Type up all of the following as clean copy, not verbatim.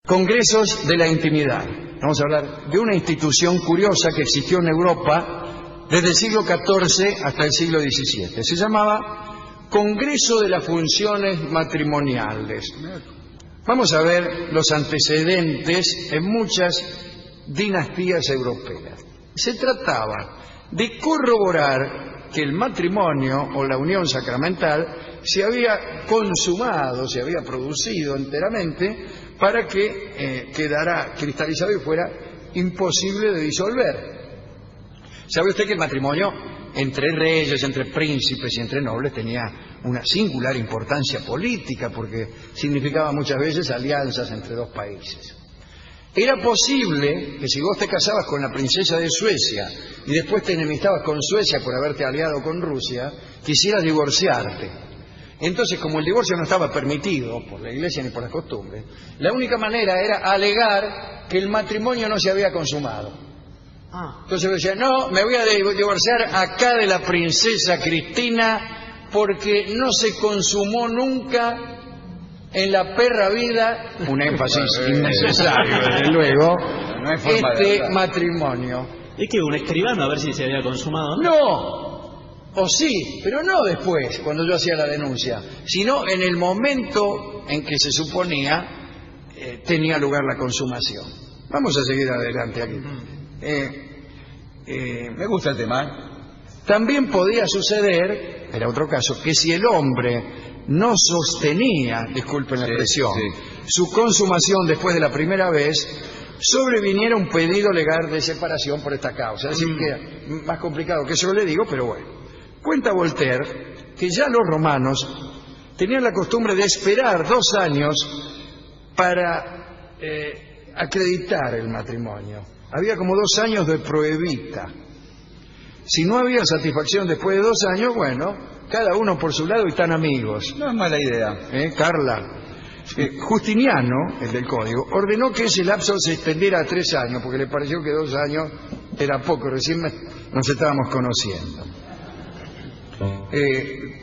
Congresos de la intimidad. Vamos a hablar de una institución curiosa que existió en Europa desde el siglo XIV hasta el siglo XVII. Se llamaba Congreso de las Funciones Matrimoniales. Vamos a ver los antecedentes en muchas dinastías europeas. Se trataba de corroborar que el matrimonio o la unión sacramental se había consumado, se había producido enteramente para que quedara cristalizado y fuera imposible de disolver. ¿Sabe usted que el matrimonio entre reyes, entre príncipes y entre nobles tenía una singular importancia política porque significaba muchas veces alianzas entre dos países? Era posible que si vos te casabas con la princesa de Suecia y después te enemistabas con Suecia por haberte aliado con Rusia, quisieras divorciarte. Entonces, como el divorcio no estaba permitido por la Iglesia ni por las costumbres, la única manera era alegar que el matrimonio no se había consumado. Entonces decía, no, me voy a divorciar acá de la princesa Cristina porque no se consumó nunca en la perra vida, un énfasis innecesario, desde luego, no hay forma este matrimonio. ¿Es que un escribano a ver si se había consumado? No, o sí, pero no después, cuando yo hacía la denuncia, sino en el momento en que se suponía tenía lugar la consumación. Vamos a seguir adelante aquí. Me gusta el tema. También podía suceder, era otro caso, que si el hombre no sostenía, disculpen la expresión, su consumación después de la primera vez, sobreviniera un pedido legal de separación por esta causa. Es decir, que más complicado que eso le digo, pero bueno. Cuenta Voltaire que ya los romanos tenían la costumbre de esperar 2 años para acreditar el matrimonio. Había como 2 años de prohibita. Si no había satisfacción después de 2 años, bueno, cada uno por su lado y están amigos. No es mala idea. Carla. Justiniano, el del código, ordenó que ese lapso se extendiera a 3 años, porque le pareció que 2 años era poco, recién nos estábamos conociendo.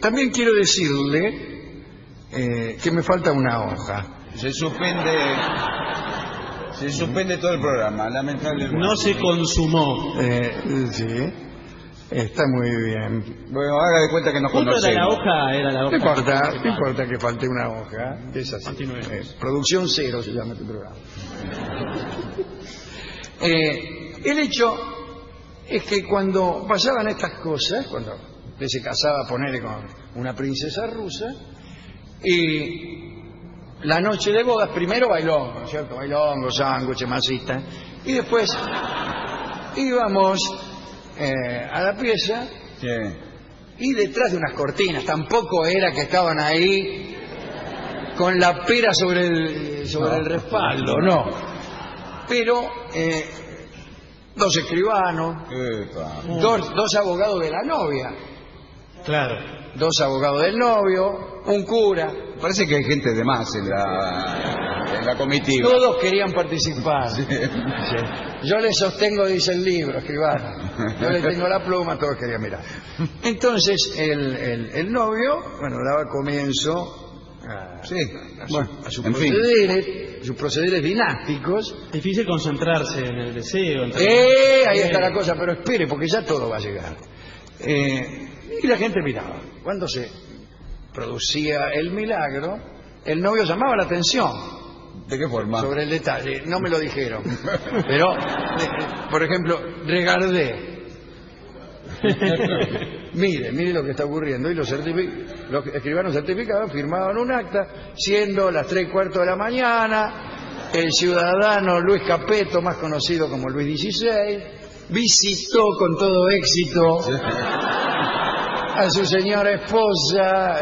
También quiero decirle que me falta una hoja. Se suspende todo el programa, lamentablemente. No se consumó. Sí, está muy bien. Bueno, haga de cuenta que nos conocemos. Era la hoja. No importa que falte una hoja. Es así. Producción cero se llama este programa. El hecho es que cuando pasaban estas cosas, cuando usted se casaba, ponele con una princesa rusa, y la noche de bodas, primero bailongo, ¿no es cierto? Bailongo, sándwich, masita, y después íbamos a la pieza y detrás de unas cortinas, tampoco era que estaban ahí con la pera sobre el respaldo, no, pero 2 escribanos, dos abogados de la novia, claro, 2 abogados del novio, un cura. Parece que hay gente de más en la comitiva. Todos querían participar. Sí. Yo les sostengo, dice el libro, escribano. Yo les tengo la pluma, todos querían mirar. Entonces, el novio, bueno, daba comienzo a sus procederes dinásticos. Difícil concentrarse en el deseo. Ahí está la cosa, pero espere, porque ya todo va a llegar. Y la gente miraba. Cuando se producía el milagro, el novio llamaba la atención. ¿De qué forma? Sobre el detalle, no me lo dijeron. Pero, por ejemplo, Regardé. Mire lo que está ocurriendo. Y los escribanos certificaban, firmaban un acta, siendo las 3:15 de la mañana, el ciudadano Luis Capeto, más conocido como Luis XVI, visitó con todo éxito a su señora esposa,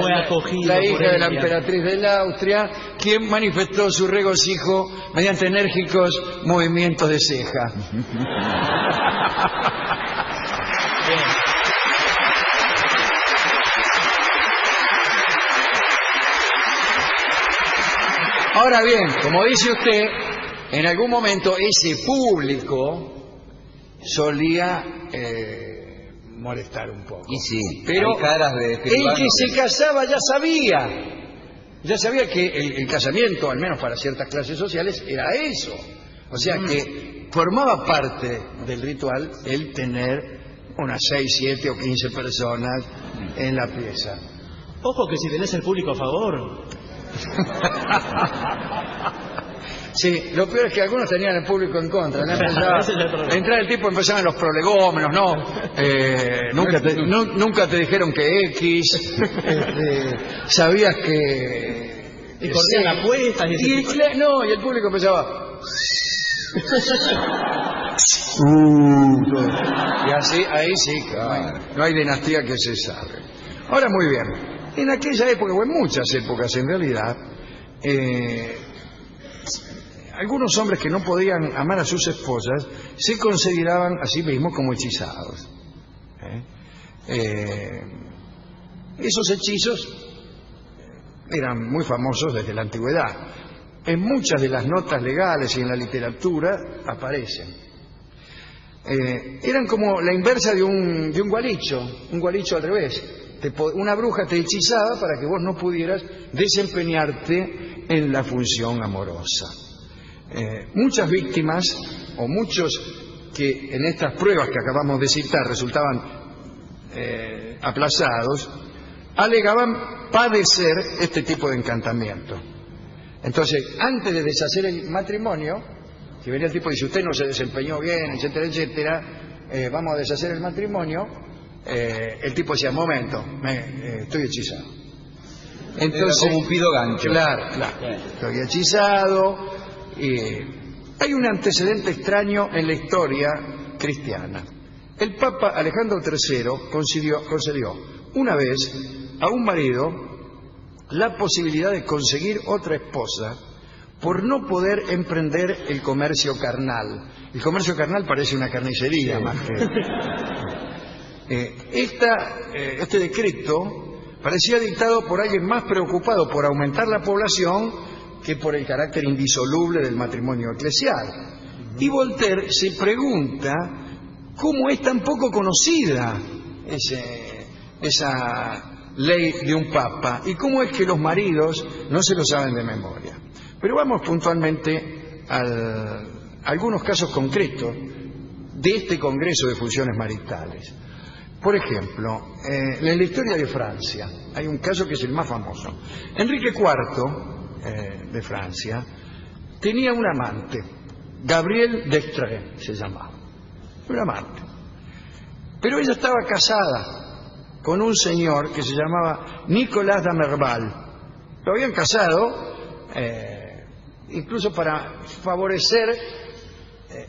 la hija de la emperatriz de Austria, quien manifestó su regocijo mediante enérgicos movimientos de ceja. Ahora bien, como dice usted, en algún momento ese público solía molestar un poco. Y sí, pero hay caras de el que se casaba ya sabía Ya sabía que el casamiento, al menos para ciertas clases sociales, era eso. O sea que formaba parte del ritual el tener unas 6, 7 o 15 personas en la pieza. Ojo que si tenés el público a favor. Sí, lo peor es que algunos tenían el público en contra, ¿no? Ese es el problema. Entraba el tipo, empezaban los prolegómenos, ¿no? Nunca te dijeron que X, sabías que... Y corrían apuestas y ese tipo. Y el público empezaba... y así, ahí sí, que no hay dinastía que se salve. Ahora, muy bien, en aquella época, o en muchas épocas en realidad, algunos hombres que no podían amar a sus esposas se consideraban a sí mismos como hechizados. Esos hechizos eran muy famosos desde la antigüedad. En muchas de las notas legales y en la literatura aparecen. Eran como la inversa de un gualicho al revés. Una bruja te hechizaba para que vos no pudieras desempeñarte en la función amorosa. Muchas víctimas, o muchos que en estas pruebas que acabamos de citar resultaban aplazados, alegaban padecer este tipo de encantamiento. Entonces, antes de deshacer el matrimonio, si venía el tipo y dice, usted no se desempeñó bien, etcétera, etcétera, vamos a deshacer el matrimonio, el tipo decía, momento, estoy hechizado. Entonces, era como un pido gancho. Claro. Estoy hechizado. Hay un antecedente extraño en la historia cristiana. El Papa Alejandro III concedió una vez a un marido la posibilidad de conseguir otra esposa por no poder emprender el comercio carnal. El comercio carnal parece una carnicería más que... Este decreto parecía dictado por alguien más preocupado por aumentar la población que por el carácter indisoluble del matrimonio eclesial. Y Voltaire se pregunta cómo es tan poco conocida esa ley de un papa y cómo es que los maridos no se lo saben de memoria. Pero vamos puntualmente a algunos casos concretos de este Congreso de Funciones Maritales. Por ejemplo, en la historia de Francia hay un caso que es el más famoso. Enrique IV de Francia tenía un amante, Gabrielle d'Estrées se llamaba, un amante, pero ella estaba casada con un señor que se llamaba Nicolas d'Amerval. Lo habían casado incluso para favorecer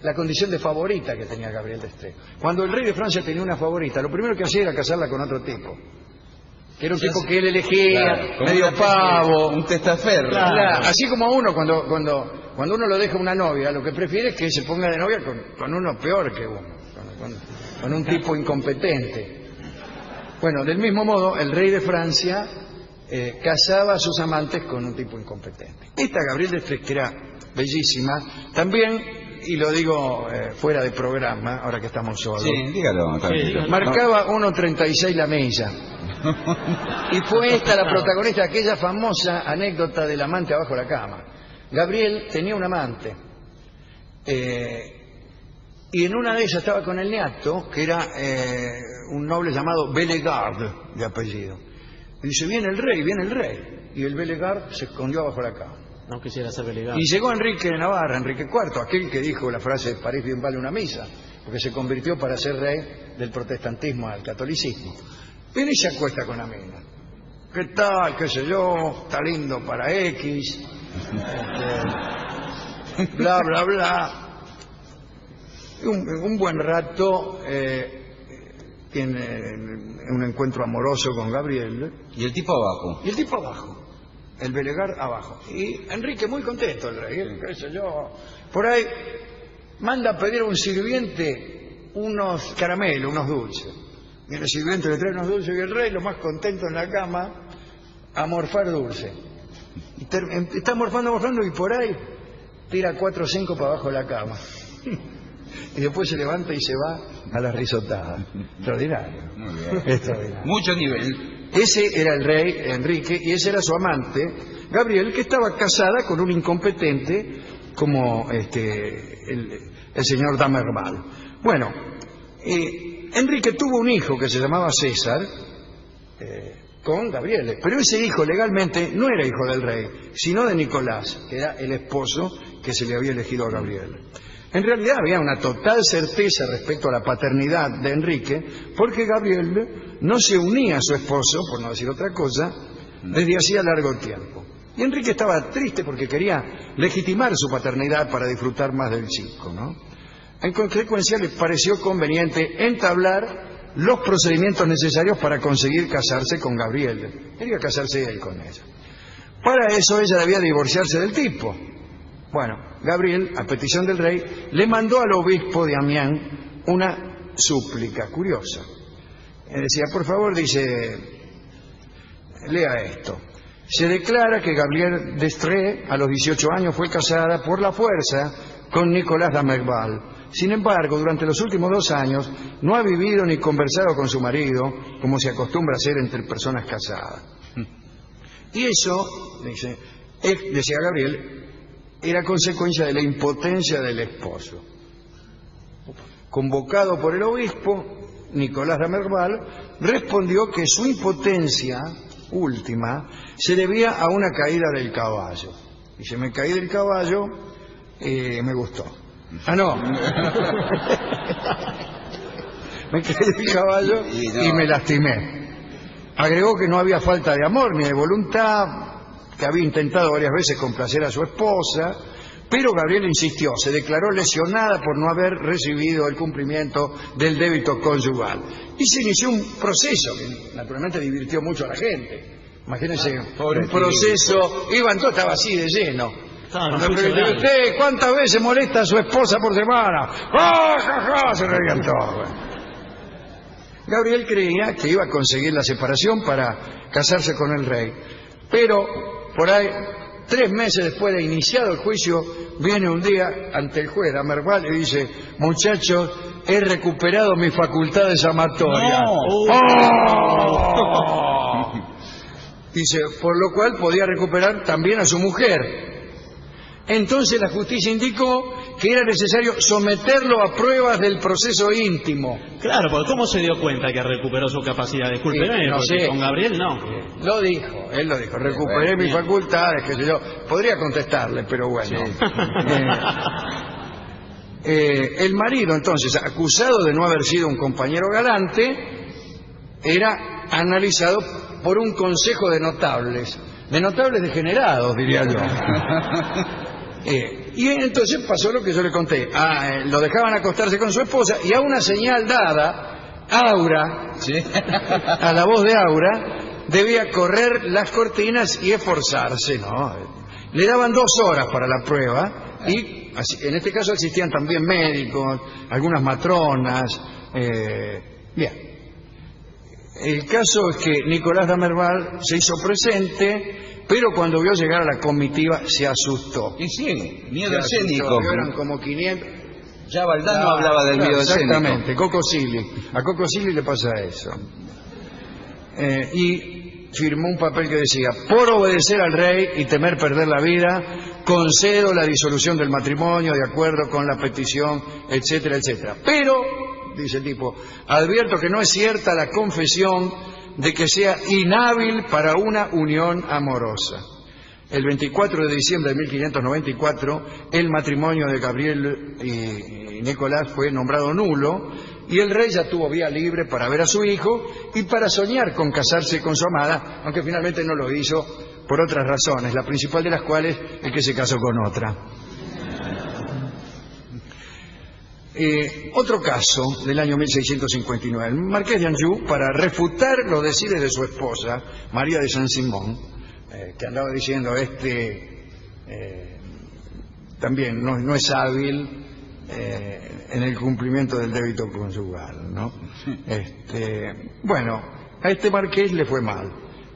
la condición de favorita que tenía Gabrielle d'Estrées. Cuando el rey de Francia tenía una favorita, lo primero que hacía era casarla con otro tipo, que era un tipo que él elegía, medio pavo, un testaferro. Claro. Así como a uno cuando uno lo deja una novia, lo que prefiere es que se ponga de novia con uno peor que uno, con un tipo incompetente. Bueno, del mismo modo, el rey de Francia casaba a sus amantes con un tipo incompetente. Esta Gabrielle d'Estrées, que era bellísima, también, y lo digo fuera de programa, ahora que estamos solos, Sí, dígalo. marcaba 1.36 la milla. Y fue esta la protagonista de aquella famosa anécdota del amante abajo de la cama. Gabriel tenía un amante y en una de ellas estaba con el neato, que era un noble llamado Bellegarde de apellido. Y dice, viene el rey, y el Bellegarde se escondió abajo de la cama. No quisiera ser Bellegarde. Y llegó Enrique de Navarra, Enrique IV, aquel que dijo la frase París bien vale una misa, porque se convirtió para ser rey del protestantismo al catolicismo. Viene y se acuesta con la mina. ¿Qué tal? ¿Qué sé yo? Está lindo para X. Bla, bla, bla. Un buen rato tiene un encuentro amoroso con Gabriel. Y el tipo abajo. Y el tipo abajo. El Bellegarde abajo. Y Enrique muy contento, el rey. ¿Qué sé yo? Por ahí manda a pedir a un sirviente unos caramelos, unos dulces. Y el sirviente le trae unos dulces y el rey, lo más contento en la cama, a morfar dulce. Y está morfando y por ahí tira 4 o 5 para abajo de la cama. Y después se levanta y se va a la risotada. Extraordinario. Muy bien. Extraordinario. Mucho nivel. Ese era el rey Enrique y ese era su amante, Gabriel, que estaba casada con un incompetente como el señor Damerval. Bueno, Enrique tuvo un hijo que se llamaba César con Gabriele, pero ese hijo legalmente no era hijo del rey, sino de Nicolás, que era el esposo que se le había elegido a Gabriele. En realidad había una total certeza respecto a la paternidad de Enrique, porque Gabriele no se unía a su esposo, por no decir otra cosa, desde hacía largo tiempo. Y Enrique estaba triste porque quería legitimar su paternidad para disfrutar más del chico, ¿no? En consecuencia, le pareció conveniente entablar los procedimientos necesarios para conseguir casarse con Gabriele. Quería casarse él con ella. Para eso ella debía divorciarse del tipo. Bueno, Gabriel, a petición del rey, le mandó al obispo de Amiens una súplica curiosa. Decía, por favor, dice, lea esto. Se declara que Gabrielle d'Estrées, a los 18 años, fue casada por la fuerza con Nicolás Damerval. Sin embargo, durante los últimos 2 años no ha vivido ni conversado con su marido, como se acostumbra a hacer entre personas casadas. Y eso, dice, decía Gabriel, era consecuencia de la impotencia del esposo. Convocado por el obispo, Nicolás Damerval respondió que su impotencia última se debía a una caída del caballo. Dice, me caí del caballo y me gustó. Ah, no. Me caí del caballo y me lastimé. Agregó que no había falta de amor ni de voluntad, que había intentado varias veces complacer a su esposa, pero Gabriel insistió, se declaró lesionada por no haber recibido el cumplimiento del débito conyugal. Y se inició un proceso que naturalmente divirtió mucho a la gente. Imagínense, un proceso, iban todos, estaba así de lleno. ¿Usted cuántas veces molesta a su esposa por semana? ¡Ah, ja, ja! Se reían todos. Gabriel creía que iba a conseguir la separación para casarse con el rey, pero por ahí, 3 meses después de iniciado el juicio, viene un día ante el juez Damerval y dice, muchachos, he recuperado mis facultades amatorias. No. ¡Oh! Dice, por lo cual podía recuperar también a su mujer. Entonces la justicia indicó que era necesario someterlo a pruebas del proceso íntimo. Claro, porque ¿cómo se dio cuenta que recuperó su capacidad? Discúlpeme, no sé. Con Gabriel no. Lo dijo, él lo dijo. Recuperé mis facultades, qué sé yo. Podría contestarle, pero bueno. Sí. El marido, entonces, acusado de no haber sido un compañero galante, era analizado por un consejo de notables degenerados, diría yo. Y entonces pasó lo que yo le conté. Lo dejaban acostarse con su esposa y a una señal dada, Aura, ¿sí? A la voz de Aura, debía correr las cortinas y esforzarse, ¿no? Le daban 2 horas para la prueba y en este caso existían también médicos, algunas matronas. Bien. El caso es que Nicolás Damerval se hizo presente, pero cuando vio llegar a la comitiva se asustó. Y sí, miedo escénico. Eran como 500. Ya Valdano hablaba del miedo escénico. Exactamente, Coco Silly. A Coco Silly le pasa eso. Y firmó un papel que decía, por obedecer al rey y temer perder la vida, concedo la disolución del matrimonio de acuerdo con la petición, etcétera, etcétera. Pero, dice el tipo, advierto que no es cierta la confesión de que sea inhábil para una unión amorosa. El 24 de diciembre de 1594, el matrimonio de Gabriel y Nicolás fue nombrado nulo y el rey ya tuvo vía libre para ver a su hijo y para soñar con casarse con su amada, aunque finalmente no lo hizo por otras razones, la principal de las cuales es que se casó con otra. Otro caso del año 1659. El marqués de Anjou, para refutar los decires de su esposa, María de Saint-Simon, que andaba diciendo, también no es hábil en el cumplimiento del débito conyugal, ¿no? Bueno, a este marqués le fue mal.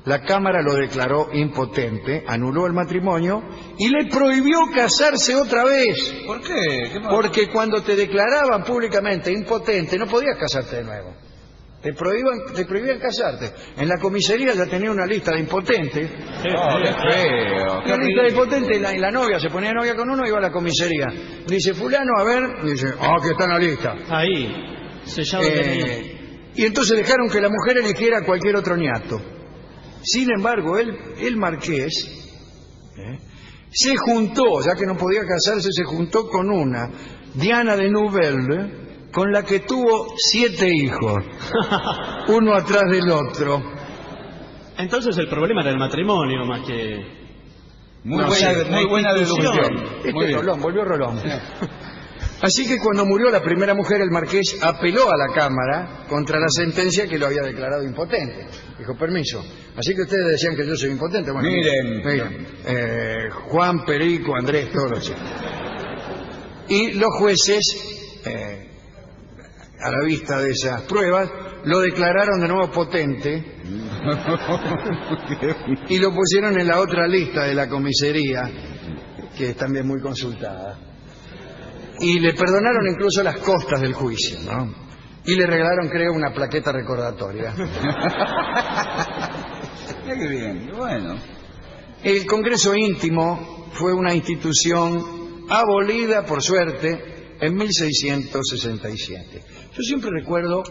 La Cámara lo declaró impotente, anuló el matrimonio y le prohibió casarse otra vez. ¿Por qué? Porque cuando te declaraban públicamente impotente no podías casarte de nuevo. Te prohibían casarte. En la comisaría ya tenía una lista de impotentes. Oh, qué feo. Una lista de impotentes y la novia se ponía novia con uno y iba a la comisaría. Dice, fulano, a ver. Y dice, aquí está en la lista. Ahí, sellado tenía. Y entonces dejaron que la mujer eligiera cualquier otro niato. Sin embargo, el marqués se juntó, ya que no podía casarse, se juntó con una Diana de Nouvelle, con la que tuvo 7 hijos, uno atrás del otro. Entonces el problema era el matrimonio más que... Muy buena deducción. Muy bien. Rolón, volvió Rolón. Así que cuando murió la primera mujer, el marqués apeló a la Cámara contra la sentencia que lo había declarado impotente. Dijo, permiso. Así que ustedes decían que yo soy impotente. Bueno, miren, Juan, Perico, Andrés, todos los chicos. Y los jueces, a la vista de esas pruebas, lo declararon de nuevo potente y lo pusieron en la otra lista de la comisaría, que es también muy consultada. Y le perdonaron incluso las costas del juicio, ¿no? Y le regalaron, creo, una plaqueta recordatoria. Qué bien, bueno. El Congreso Íntimo fue una institución abolida, por suerte, en 1667. Yo siempre recuerdo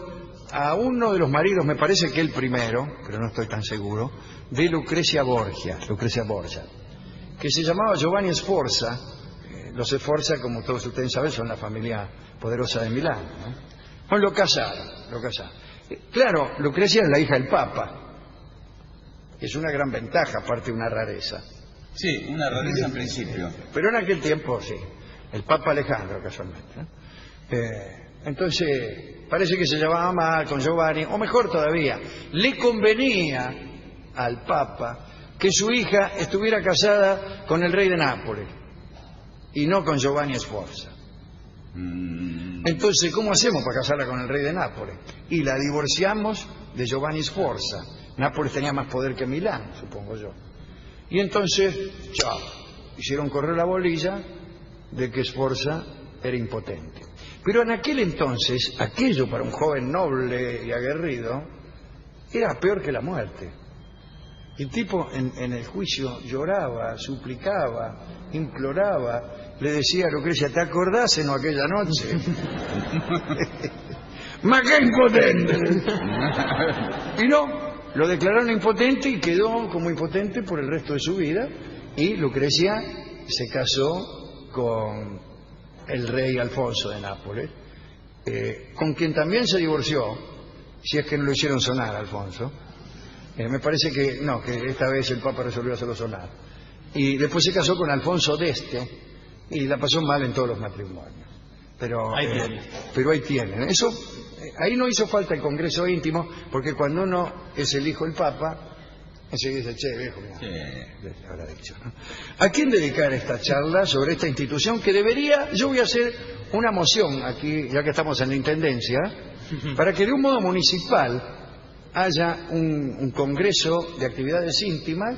a uno de los maridos, me parece que el primero, pero no estoy tan seguro, de Lucrecia Borgia, que se llamaba Giovanni Sforza. Los Sforza, como todos ustedes saben, son la familia poderosa de Milán, ¿no? Bueno, lo casaron. Claro, Lucrecia es la hija del Papa. Es una gran ventaja, aparte una rareza. Sí, una rareza en principio. Pero en aquel tiempo, sí. El Papa Alejandro, casualmente, ¿no? Entonces, parece que se llevaba mal con Giovanni, o mejor todavía, le convenía al Papa que su hija estuviera casada con el rey de Nápoles y no con Giovanni Sforza. Entonces, ¿cómo hacemos para casarla con el rey de Nápoles? Y la divorciamos de Giovanni Sforza. Nápoles tenía más poder que Milán, supongo yo. Y entonces, chao, hicieron correr la bolilla de que Sforza era impotente. Pero en aquel entonces, aquello para un joven noble y aguerrido era peor que la muerte. El tipo en el juicio lloraba, suplicaba, imploraba, le decía a Lucrecia, ¿te acordás en aquella noche? ¡Ma qué impotente! Y no, lo declararon impotente y quedó como impotente por el resto de su vida. Y Lucrecia se casó con el rey Alfonso de Nápoles, con quien también se divorció, si es que no lo hicieron sonar, Alfonso. Me parece que no, que esta vez el Papa resolvió hacerlo sonar. Y después se casó con Alfonso d'Este y la pasó mal en todos los matrimonios. Pero ahí tienen. Eso, ahí no hizo falta el Congreso Íntimo, porque cuando uno es el hijo del Papa, enseguida dice, che, viejo, mira, sí. Habrá dicho, ¿no? ¿A quién dedicar esta charla sobre esta institución que debería, yo voy a hacer una moción aquí, ya que estamos en la Intendencia, para que de un modo municipal haya un congreso de actividades íntimas,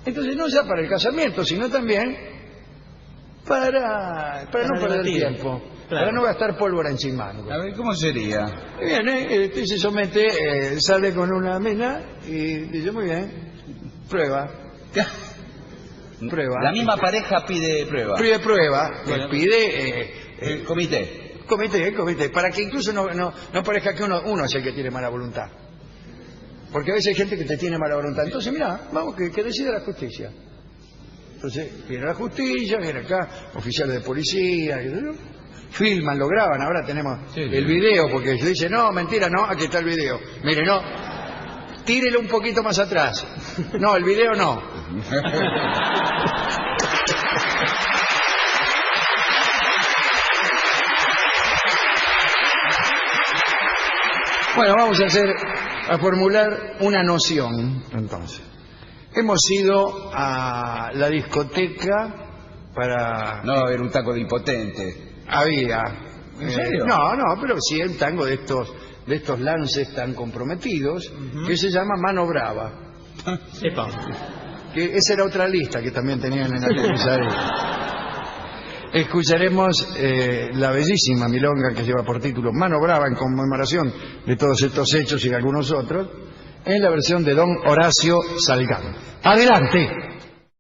entonces no ya para el casamiento, sino también para no perder tiempo, claro, para no gastar pólvora en chimango. A ver, ¿cómo sería? Bien, se somete, sale con una mina y dice, muy bien, prueba. La misma pareja pide prueba. Pide prueba, pide... comité, para que incluso no parezca que uno es el que tiene mala voluntad. Porque a veces hay gente que te tiene mala voluntad. Entonces, mira, vamos, que decida la justicia. Entonces, viene la justicia, viene acá, oficiales de policía, filman, lo graban. Ahora tenemos el video, porque se dice, no, mentira, no, aquí está el video. Mire, no, tírelo un poquito más atrás. No, el video no. Bueno, vamos a formular una noción, entonces. Hemos ido a la discoteca para... No, era un taco de impotente. Había. ¿En serio? No, pero sí un tango de estos lances tan comprometidos, que se llama Mano Brava. Epa. Que esa era otra lista que también tenían en la comisaría. escucharemos la bellísima milonga que lleva por título Mano Brava, en conmemoración de todos estos hechos y de algunos otros, en la versión de don Horacio Salgán. ¡Adelante!